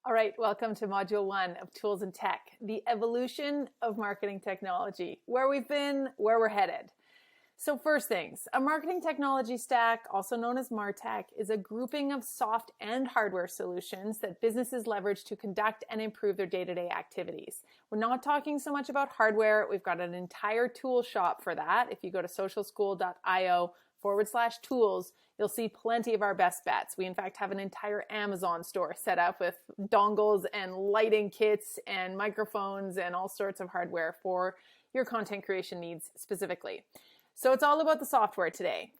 All right, welcome to Module 1 of Tools and Tech, the evolution of marketing technology, where we've been, where we're headed. So first things, a marketing technology stack, also known as MarTech, is a grouping of soft and hardware solutions that businesses leverage to conduct and improve their day-to-day activities. We're not talking so much about hardware. We've got an entire tool shop for that. If you go to socialschool.io/tools, you'll see plenty of our best bets. We in fact have an entire Amazon store set up with dongles and lighting kits and microphones and all sorts of hardware for your content creation needs specifically. So it's all about the software today.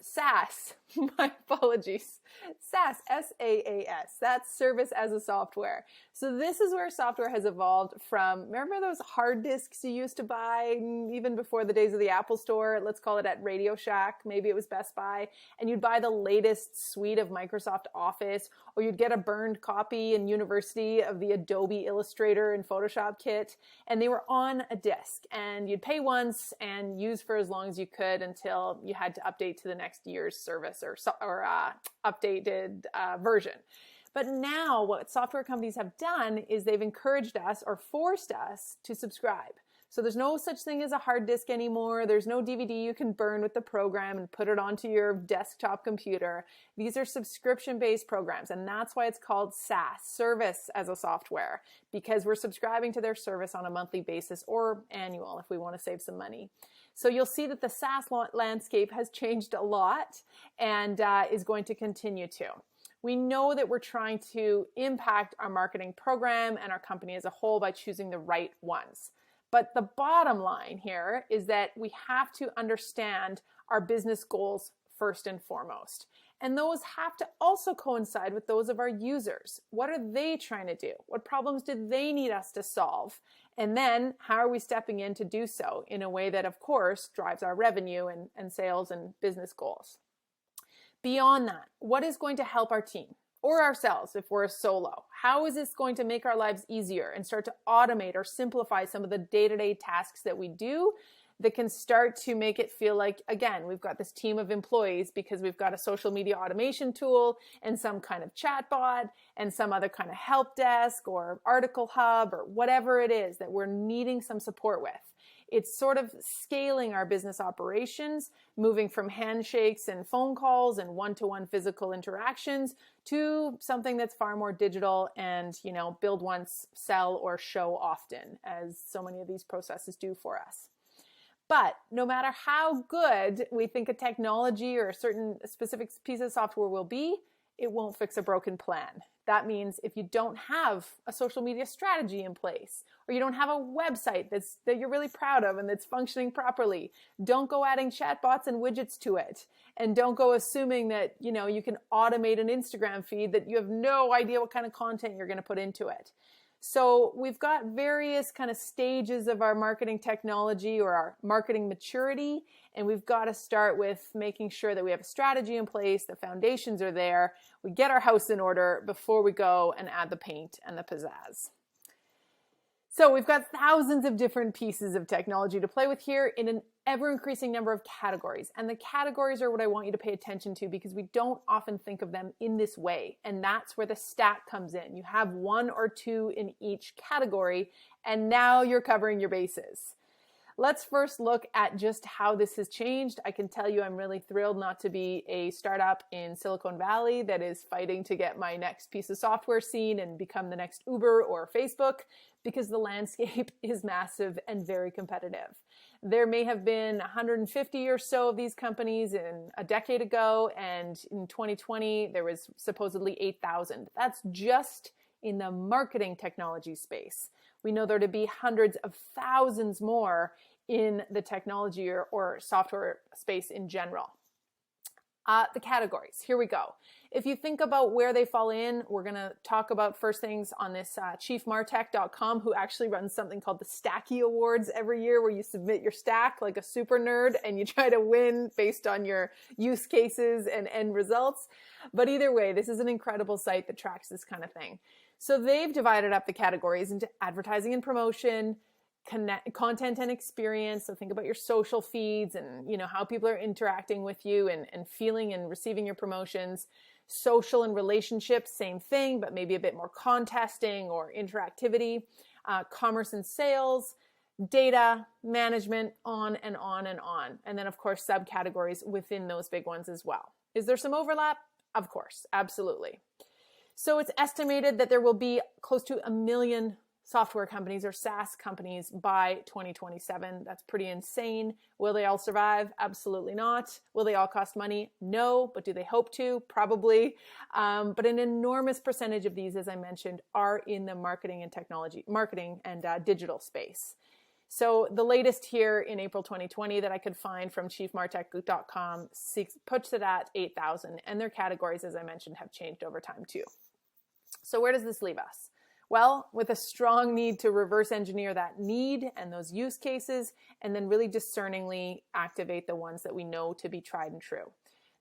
SaaS. My apologies. SaaS, S-A-A-S. That's service as a software. So this is where software has evolved from, remember those hard disks you used to buy even before the days of the Apple Store? Let's call it at Radio Shack. Maybe it was Best Buy. And you'd buy the latest suite of Microsoft Office, or you'd get a burned copy in university of the Adobe Illustrator and Photoshop kit. And they were on a disk. And you'd pay once and use for as long as you could until you had to update to the next year's service or updated version. But now what software companies have done is they've encouraged us or forced us to subscribe. So there's no such thing as a hard disk anymore. There's no DVD you can burn with the program and put it onto your desktop computer. These are subscription-based programs, and that's why it's called SaaS, service as a software, because we're subscribing to their service on a monthly basis or annual if we want to save some money. So you'll see that the SaaS landscape has changed a lot and is going to continue to. We know that we're trying to impact our marketing program and our company as a whole by choosing the right ones. But the bottom line here is that we have to understand our business goals first and foremost. And those have to also coincide with those of our users. What are they trying to do? What problems do they need us to solve? And then how are we stepping in to do so in a way that, of course, drives our revenue and sales and business goals? Beyond that, what is going to help our team or ourselves if we're a solo? How is this going to make our lives easier and start to automate or simplify some of the day-to-day tasks that we do that can start to make it feel like, again, we've got this team of employees because we've got a social media automation tool and some kind of chatbot and some other kind of help desk or article hub or whatever it is that we're needing some support with. It's sort of scaling our business operations, moving from handshakes and phone calls and one-to-one physical interactions to something that's far more digital and, build once, sell, or show often, as so many of these processes do for us. But no matter how good we think a technology or a certain specific piece of software will be, it won't fix a broken plan. That means if you don't have a social media strategy in place, or you don't have a website that you're really proud of and that's functioning properly, don't go adding chatbots and widgets to it. And don't go assuming that, you can automate an Instagram feed that you have no idea what kind of content you're going to put into it. So we've got various kind of stages of our marketing technology or our marketing maturity, and we've got to start with making sure that we have a strategy in place, the foundations are there, we get our house in order before we go and add the paint and the pizzazz. So we've got thousands of different pieces of technology to play with here in an ever-increasing number of categories. And the categories are what I want you to pay attention to because we don't often think of them in this way. And that's where the stack comes in. You have one or two in each category, and now you're covering your bases. Let's first look at just how this has changed. I can tell you I'm really thrilled not to be a startup in Silicon Valley that is fighting to get my next piece of software seen and become the next Uber or Facebook, because the landscape is massive and very competitive. There may have been 150 or so of these companies in a decade ago, and in 2020 there was supposedly 8,000. That's just in the marketing technology space. We know there to be hundreds of thousands more in the technology or software space in general. The categories, here we go. If you think about where they fall in, we're going to talk about first things on this chiefmartech.com, who actually runs something called the Stacky Awards every year, where you submit your stack like a super nerd and you try to win based on your use cases and end results. But either way, this is an incredible site that tracks this kind of thing. So they've divided up the categories into advertising and promotion, content and experience. So think about your social feeds and how people are interacting with you and feeling and receiving your promotions. Social and relationships, same thing, but maybe a bit more contesting or interactivity. Commerce and sales, data management, on and on and on. And then, of course, subcategories within those big ones as well. Is there some overlap? Of course, absolutely. So it's estimated that there will be close to 1 million software companies or SaaS companies by 2027. That's pretty insane. Will they all survive? Absolutely not. Will they all cost money? No, but do they hope to? Probably. But an enormous percentage of these, as I mentioned, are in the marketing and digital space. So the latest here in April 2020 that I could find from chiefmartech.com puts it at 8,000, and their categories, as I mentioned, have changed over time too. So where does this leave us? Well, with a strong need to reverse engineer that need and those use cases, and then really discerningly activate the ones that we know to be tried and true.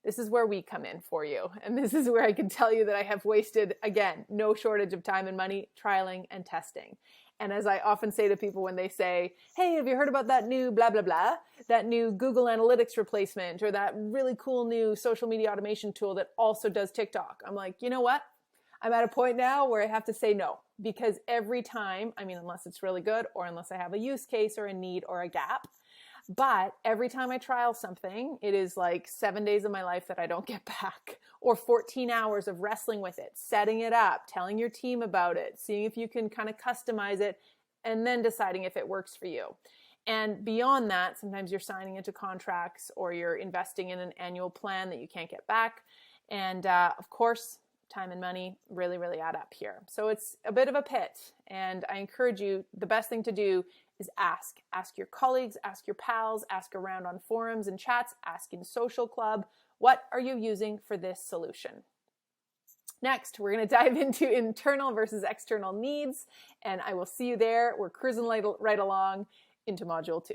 This is where we come in for you. And this is where I can tell you that I have wasted, again, no shortage of time and money trialing and testing. And as I often say to people when they say, hey, have you heard about that new blah, blah, blah, that new Google Analytics replacement, or that really cool new social media automation tool that also does TikTok? I'm like, you know what? I'm at a point now where I have to say no, because every time, unless it's really good or unless I have a use case or a need or a gap, but every time I trial something, it is like 7 days of my life that I don't get back, or 14 hours of wrestling with it, setting it up, telling your team about it, seeing if you can kind of customize it, and then deciding if it works for you. And beyond that, sometimes you're signing into contracts or you're investing in an annual plan that you can't get back. And of course, time and money really, really add up here. So it's a bit of a pit. And I encourage you, the best thing to do is ask. Ask your colleagues, ask your pals, ask around on forums and chats, ask in social club, what are you using for this solution? Next, we're going to dive into internal versus external needs. And I will see you there. We're cruising right along into module 2.